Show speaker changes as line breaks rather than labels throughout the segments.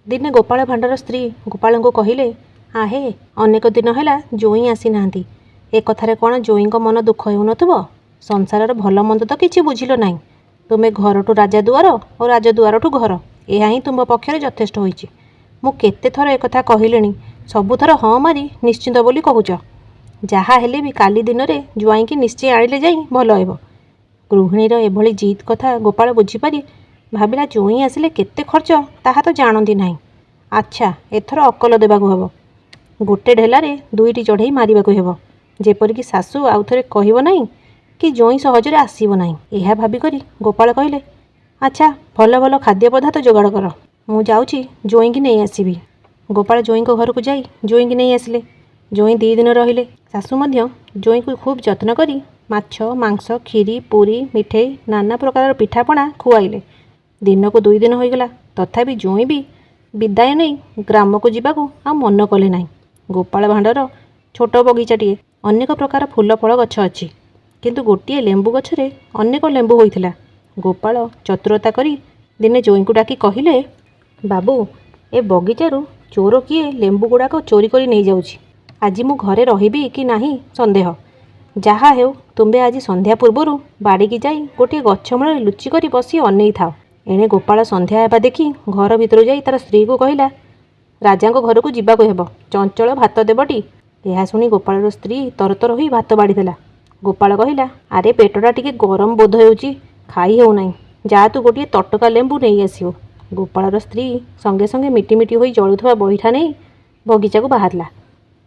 ଦିନେ ଗୋପାଳ ଭାଣ୍ଡର ସ୍ତ୍ରୀ ଗୋପାଳଙ୍କୁ କହିଲେ, ଆହେ ଅନେକ ଦିନ ହେଲା ଜୋଇଁ ଆସିନାହାନ୍ତି। ଏ କଥାରେ କ'ଣ ଜୋଇଁଙ୍କ ମନ ଦୁଃଖ ହେଉନଥିବ? ସଂସାରର ଭଲ ମନ୍ଦ ତ କିଛି ବୁଝିଲ ନାହିଁ। ତୁମେ ଘରଠୁ ରାଜଦୁଆର ଓ ରାଜଦୁଆରଠୁ ଘର, ଏହା ହିଁ ତୁମ ପକ୍ଷରେ ଯଥେଷ୍ଟ ହୋଇଛି। ମୁଁ କେତେ ଥର ଏକଥା କହିଲିଣି, ସବୁଥର ହଁ ମାରି ନିଶ୍ଚିନ୍ତ ବୋଲି କହୁଛ। ଯାହା ହେଲେ ବି କାଲି ଦିନରେ ଜ୍ୱାଇଁକି ନିଶ୍ଚୟ ଆଣିଲେ ଯାଇ ଭଲ ହେବ। ଗୃହିଣୀର ଏଭଳି ଜିଦ୍ କଥା ଗୋପାଳ ବୁଝିପାରି ଭାବିଲା, ଜୋଇଁ ଆସିଲେ କେତେ ଖର୍ଚ୍ଚ ତାହା ତ ଜାଣନ୍ତି ନାହିଁ। ଆଚ୍ଛା, ଏଥର ଅକଲ ଦେବାକୁ ହେବ। ଗୋଟେ ଢେଲାରେ ଦୁଇଟି ଚଢ଼େଇ ମାରିବାକୁ ହେବ, ଯେପରିକି ଶାଶୁ ଆଉ ଥରେ କହିବ ନାହିଁ କି ଜୋଇଁ ସହଜରେ ଆସିବ ନାହିଁ। ଏହା ଭାବିକରି ଗୋପାଳ କହିଲେ, ଆଚ୍ଛା ଭଲ ଭଲ ଖାଦ୍ୟ ପଦାର୍ଥ ଯୋଗାଡ଼ କର, ମୁଁ ଯାଉଛି ଜୋଇଁକି ନେଇ ଆସିବି। ଗୋପାଳ ଜୋଇଁଙ୍କ ଘରକୁ ଯାଇ ଜୋଇଁକି ନେଇ ଆସିଲେ। ଜୋଇଁ 2 ଦିନ ରହିଲେ। ଶାଶୁ ମଧ୍ୟ ଜୋଇଁକୁ ଖୁବ୍ ଯତ୍ନ କରି ମାଛ, ମାଂସ, କ୍ଷୀରି, ପୁରୀ, ମିଠେଇ, ନାନା ପ୍ରକାରର ପିଠାପଣା ଖୁଆଇଲେ। ଦିନକୁ 2 ଦିନ ହୋଇଗଲା, ତଥାପି ଜୋଇଁ ବି ବିଦାୟ ନେଇ ଗ୍ରାମକୁ ଯିବାକୁ ଆଉ ମନ କଲେ ନାହିଁ। ଗୋପାଳ ଭାଣ୍ଡର ଛୋଟ ବଗିଚାଟିଏ, ଅନେକ ପ୍ରକାର ଫୁଲ ଫଳ ଗଛ ଅଛି, କିନ୍ତୁ ଗୋଟିଏ ଲେମ୍ବୁ ଗଛରେ ଅନେକ ଲେମ୍ବୁ ହୋଇଥିଲା। ଗୋପାଳ ଚତୁରତା କରି ଦିନେ ଜୋଇଁକୁ ଡାକି କହିଲେ, ବାବୁ, ଏ ବଗିଚାରୁ ଚୋର କିଏ ଲେମ୍ବୁ ଗୁଡ଼ାକ ଚୋରି କରି ନେଇଯାଉଛି। ଆଜି ମୁଁ ଘରେ ରହିବି କି ନାହିଁ ସନ୍ଦେହ। ଯାହା ହେଉ ତୁମ୍ଭେ ଆଜି ସନ୍ଧ୍ୟା ପୂର୍ବରୁ ବାଡ଼ିକି ଯାଇ ଗୋଟିଏ ଗଛ ମୂଳରେ ଲୁଚିକରି ବସି ଅନେଇ ଥାଅ। ଏଣେ ଗୋପାଳ ସନ୍ଧ୍ୟା ହେବା ଦେଖି ଘର ଭିତରୁ ଯାଇ ତାର ସ୍ତ୍ରୀକୁ କହିଲା, ରାଜାଙ୍କ ଘରକୁ ଯିବାକୁ ହେବ, ଚଞ୍ଚଳ ଭାତ ଦେବଟି। ଏହା ଶୁଣି ଗୋପାଳର ସ୍ତ୍ରୀ ତରତର ହୋଇ ଭାତ ବାଢ଼ିଦେଲା। ଗୋପାଳ କହିଲା, ଆରେ ପେଟଟା ଟିକେ ଗରମ ବୋଧ ହେଉଛି, ଖାଇ ହେଉନାହିଁ, ଯା ତୁ ଗୋଟିଏ ତଟକା ଲେମ୍ବୁ ନେଇ ଆସିବୁ। ଗୋପାଳର ସ୍ତ୍ରୀ ସଙ୍ଗେ ସଙ୍ଗେ ମିଟି ମିଟି ହୋଇ ଜଳୁଥିବା ବଇଠା ନେଇ ବଗିଚାକୁ ବାହାରିଲା।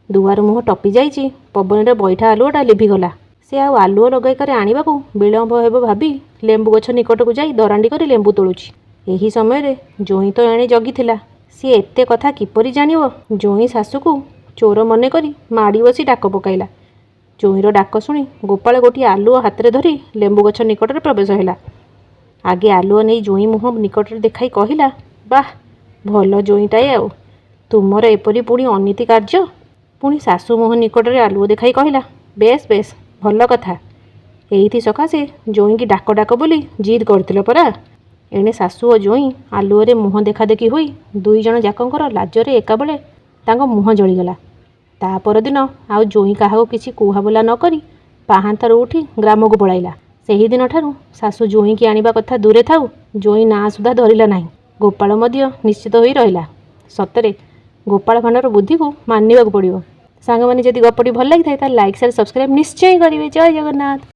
ଦୁଆର ମୁହଁ ଟପି ଯାଇଛି, ପବନରେ ବଇଠା ଆଲୁଅଟା ଲିଭିଗଲା। ସେ ଆଉ ଆଲୁଅ ଲଗାଇକରି ଆଣିବାକୁ ବିଳମ୍ବ ହେବ ଭାବି ଲେମ୍ବୁ ଗଛ ନିକଟକୁ ଯାଇ ଦରାଣ୍ଡି କରି ଲେମ୍ବୁ ତୋଳୁଛି। ଏହି ସମୟରେ ଜୋଇଁ ତ ଏଣେ ଜଗିଥିଲା। ସିଏ ଏତେ କଥା କିପରି ଜାଣିବ? ଜୋଇଁ ଶାଶୁକୁ ଚୋର ମନେ କରି ମାଡ଼ି ବସି ଡାକ ପକାଇଲା। ଜୋଇଁର ଡାକ ଶୁଣି ଗୋପାଳ ଗୋଟିଏ ଆଲୁଅ ହାତରେ ଧରି ଲେମ୍ବୁ ଗଛ ନିକଟରେ ପ୍ରବେଶ ହେଲା। ଆଗେ ଆଲୁଅ ନେଇ ଜୋଇଁ ମୁହଁ ନିକଟରେ ଦେଖାଇ କହିଲା, ବାଃ, ଭଲ ଜୋଇଁଟାଏ ଆଉ। ତୁମର ଏପରି ପୁଣି ଅନୀତି କାର୍ଯ୍ୟ। ପୁଣି ଶାଶୁ ମୁହଁ ନିକଟରେ ଆଲୁଅ ଦେଖାଇ କହିଲା, ବେଶ୍ ବେଶ୍, ଭଲ କଥା। ଏଇଥି ସକାଶେ ଜୋଇଁକି ଡାକ ଡାକ ବୋଲି ଜିଦ୍ କରିଥିଲ ପରା। ଏଣେ ଶାଶୁ ଓ ଜୋଇଁ ଆଲୁଅରେ ମୁହଁ ଦେଖାଦେଖି ହୋଇ 2 ଜଣ ଯାକଙ୍କର ଲାଜରେ ଏକାବେଳେ ତାଙ୍କ ମୁହଁ ଜଳିଗଲା। ତା ପରଦିନ ଆଉ ଜୋଇଁ କାହାକୁ କିଛି କୁହାବୋଲା ନ କରି ପାହାନ୍ତାରୁ ଉଠି ଗ୍ରାମକୁ ପଳାଇଲା। ସେହିଦିନଠାରୁ ଶାଶୁ ଜୋଇଁକି ଆଣିବା କଥା ଦୂରେ ଥାଉ, ଜୋଇଁ ନାଁ ସୁଦ୍ଧା ଧରିଲା ନାହିଁ। ଗୋପାଳ ମଧ୍ୟ ନିଶ୍ଚିତ ହୋଇ ରହିଲା। ସତରେ ଗୋପାଳ ଭାଣ୍ଡର ବୁଦ୍ଧିକୁ ମାନିବାକୁ ପଡ଼ିବ। ସାଙ୍ଗମାନେ, ଯଦି ଗପଟି ଭଲ ଲାଗିଥାଏ ତାହେଲେ ଲାଇକ୍, ସେୟାର, ସବସ୍କ୍ରାଇବ୍ ନିଶ୍ଚୟ କରିବେ। ଜୟ ଜଗନ୍ନାଥ।